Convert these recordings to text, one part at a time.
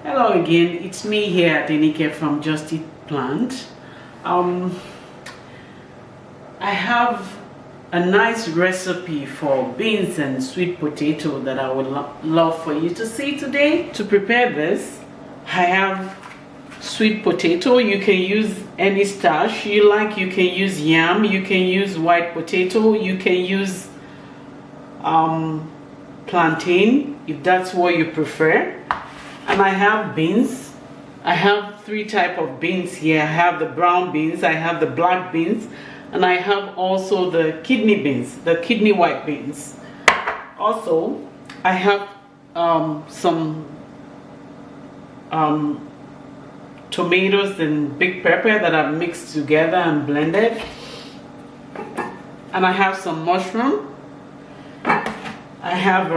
Hello again, it's me here at Denike from Just Eat Plant. I have a nice recipe for beans and sweet potato that I would love for you to see today. To prepare this, I have sweet potato. You can use any starch you like. You can use yam, you can use white potato, you can use plantain if that's what you prefer. And I have beans. I have three types of beans here. I have the brown beans, I have the black beans, and I have also the kidney beans, the kidney white beans. Also, I have some tomatoes and big pepper that I've mixed together and blended. And I have some mushroom. I have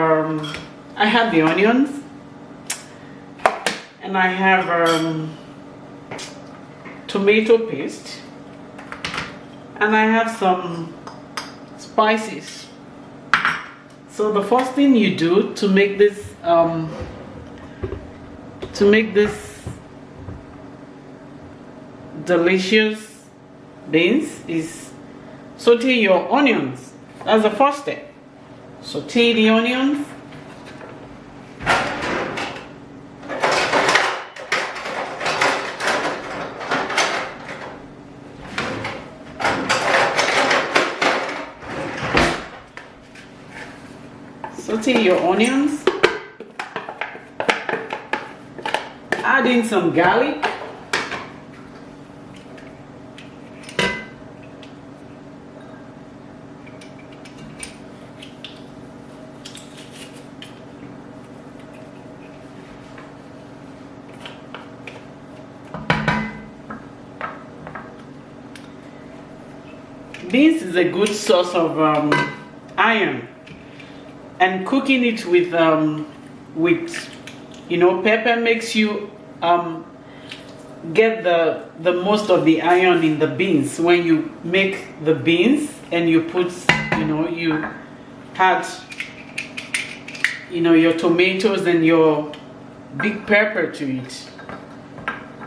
the onions. And I have tomato paste, and I have some spices. So the first thing you do to make this delicious beans is saute your onions. That's the first step. Saute the onions. Saute your onions, add in some garlic, beans is a good source of iron. And cooking it with pepper makes you get the most of the iron in the beans. When you make the beans and you put, you add, your tomatoes and your big pepper to it,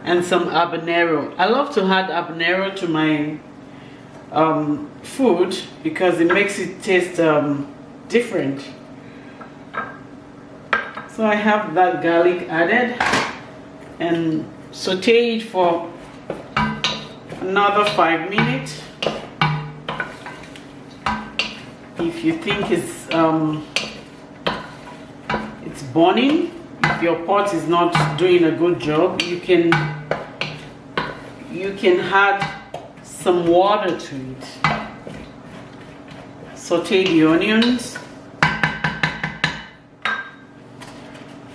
and some habanero. I love to add habanero to my food because it makes it taste different. So I have that garlic added and saute it for another 5 minutes. If you think it's burning, if your pot is not doing a good job, you can add some water to it. Saute the onions.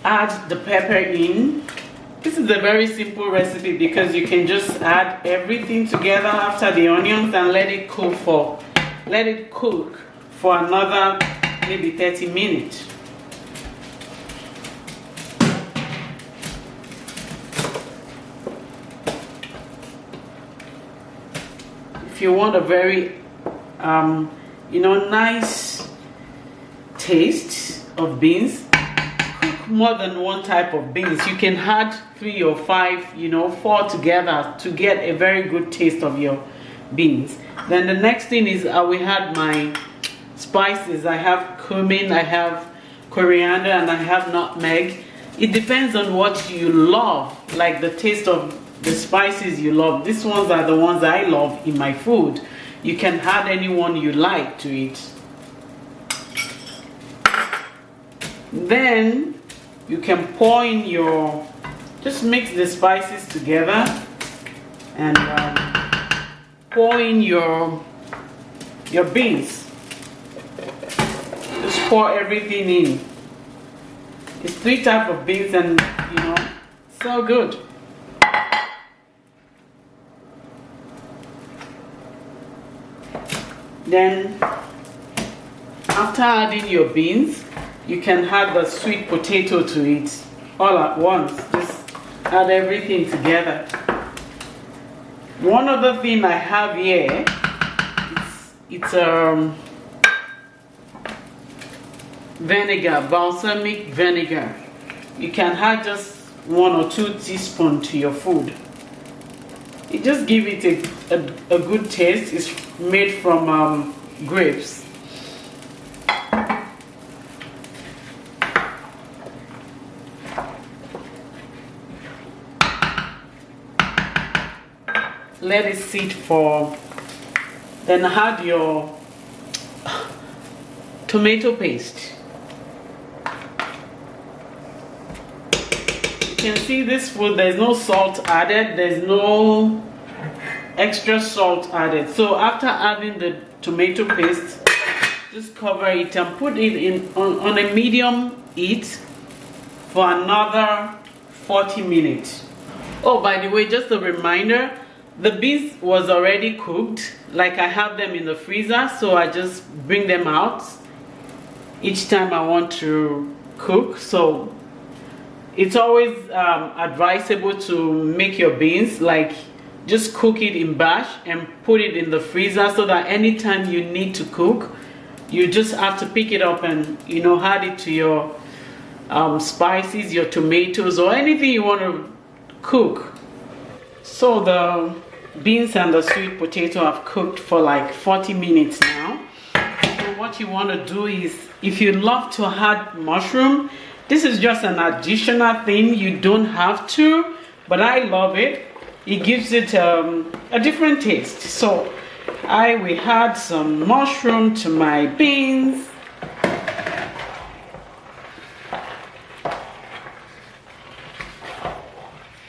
Add the pepper in. This is a very simple recipe because you can just add everything together after the onions and let it cook for another maybe 30 minutes. If you want a very nice taste of beans, more than one type of beans. You can add 3 or 5, 4 together to get a very good taste of your beans. Then the next thing is I will add my spices. I have cumin, I have coriander, and I have nutmeg. It depends on what you love, like the taste of the spices you love. These ones are the ones I love in my food. You can add any one you like to it. Then you can pour in just mix the spices together and pour in your beans. Just pour everything in. It's 3 types of beans and so good. Then after adding your beans, you can add the sweet potato to it all at once. Just add everything together. One other thing I have here, it's vinegar, balsamic vinegar. You can add just 1 or 2 teaspoons to your food. It just gives it a good taste. It's made from grapes. Let it sit for, then add your tomato paste. You can see this food, there's no salt added, there's no extra salt added. So after adding the tomato paste, just cover it and put it in on a medium heat for another 40 minutes. Oh, by the way, just a reminder, the beans was already cooked. Like, I have them in the freezer, so I just bring them out each time I want to cook. So it's always advisable to make your beans, like, just cook it in batch and put it in the freezer, so that anytime you need to cook, you just have to pick it up and, you know, add it to your spices, your tomatoes, or anything you want to cook. So the beans and the sweet potato have cooked for like 40 minutes now. So what you want to do is, if you love to add mushroom, this is just an additional thing. You don't have to, but I love it. It gives it a different taste. So I will add some mushroom to my beans.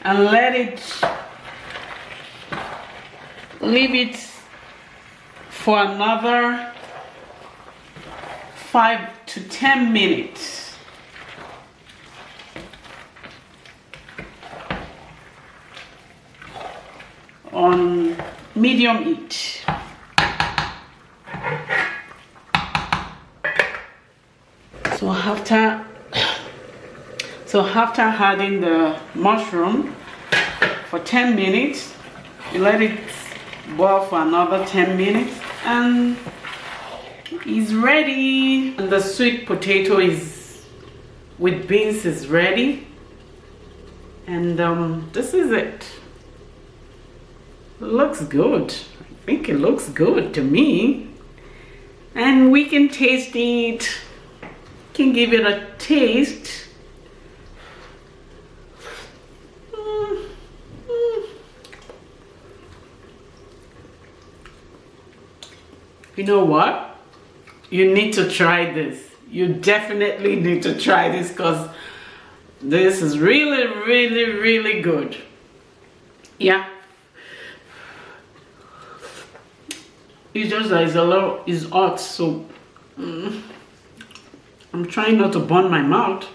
And leave it for another 5 to 10 minutes. On medium heat. So after adding the mushroom for 10 minutes, you let it boil for another 10 minutes and it's ready. And the sweet potato with beans is ready. And this is it. It looks good. I think it looks good to me. And we can taste it. Can give it a taste. You know what? You need to try this. You definitely need to try this, because this is really, really, really good. Yeah. It's just that it's hot, so I'm trying not to burn my mouth.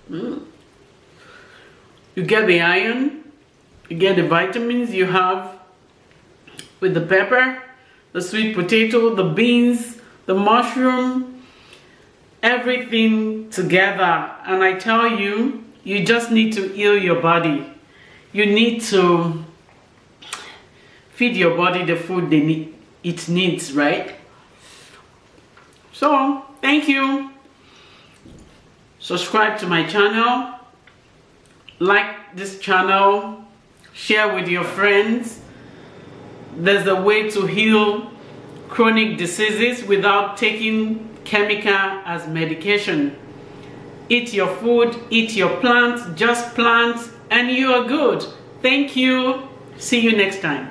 You get the iron, you get the vitamins you have with the pepper, the sweet potato, the beans, the mushroom, everything together. And I tell you, you just need to heal your body. You need to feed your body the food it needs, right? So, thank you. Subscribe to my channel. Like this channel. Share with your friends. There's a way to heal chronic diseases without taking chemical as medication. Eat your food, eat your plants, just plants, and you are good. Thank you. See you next time.